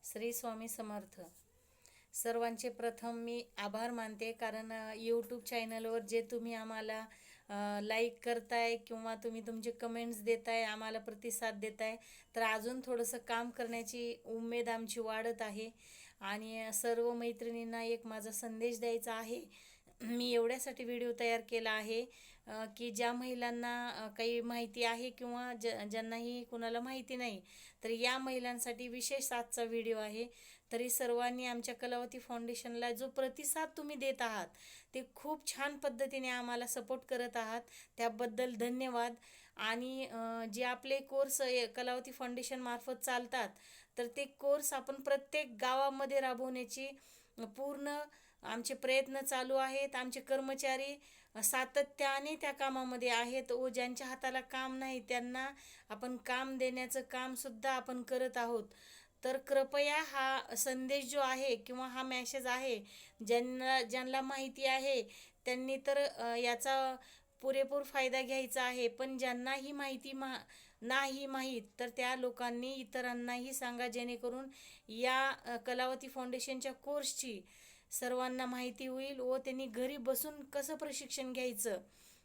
श्री स्वामी समर्थ. सर्वांचे प्रथम मी आभार मानते, कारण यूट्यूब चॅनलवर जे तुम्ही आम्हाला लाईक करताय किंवा तुम्ही तुमचे कमेंट्स देताय, आम्हाला प्रतिसाद देताय, तर अजून थोडंसं काम करण्याची उमेद आमची वाढत आहे. आणि सर्व मैत्रिणींना एक माझा संदेश द्यायचा आहे. मी एवढ्यासाठी व्हिडिओ तयार केला आहे की ज्या महिलांना काही माहिती आहे किंवा ज्यांनाही कुणाला माहिती नाही, तर या महिलांसाठी विशेष आजचा व्हिडिओ आहे. तरी सर्वांनी आमच्या कलावती फाउंडेशनला जो प्रतिसाद तुम्ही देत आहात, ते खूप छान पद्धतीने आम्हाला सपोर्ट करत आहात, त्याबद्दल धन्यवाद. आणि जे आपले कोर्स कलावती फाउंडेशन मार्फत चालतात, तर ते कोर्स आपण प्रत्येक गावामध्ये राबवण्याची पूर्ण आमचे प्रयत्न चालू आहेत. आमचे कर्मचारी सातत्याने त्या कामामध्ये आहेत व ज्यांच्या हाताला काम नाही त्यांना आपण काम देण्याचं कामसुद्धा आपण करत आहोत. तर कृपया हा संदेश जो आहे किंवा हा मॅसेज आहे, ज्यांना माहिती आहे त्यांनी तर याचा पुरेपूर फायदा घ्यायचा आहे. पण ज्यांनाही माहिती नाही माहीत, तर त्या लोकांनी इतरांनाही सांगा, जेणेकरून या कलावती फाउंडेशनच्या कोर्सची सर्वांना माहिती होईल व त्यांनी घरी बसून कसं प्रशिक्षण घ्यायचं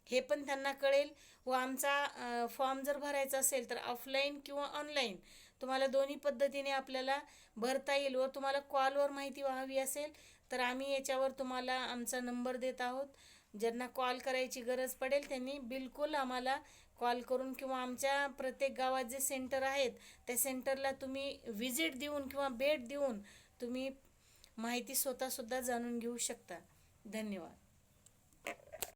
हे पण त्यांना कळेल. व आमचा फॉर्म जर भरायचा असेल तर ऑफलाईन किंवा ऑनलाईन तुम्हाला दोन्ही पद्धतीने आपल्याला भरता येईल. व तुम्हाला कॉलवर माहिती हवी असेल तर आम्ही याच्यावर तुम्हाला आमचा नंबर देत आहोत. ज्यांना कॉल करायची गरज पडेल त्यांनी बिलकुल आम्हाला कॉल करून किंवा आमच्या प्रत्येक गावात जे सेंटर आहेत त्या सेंटरला तुम्ही व्हिजिट देऊन किंवा भेट देऊन तुम्ही माहिती स्वतःसुद्धा जाणून घेऊ शकता. धन्यवाद.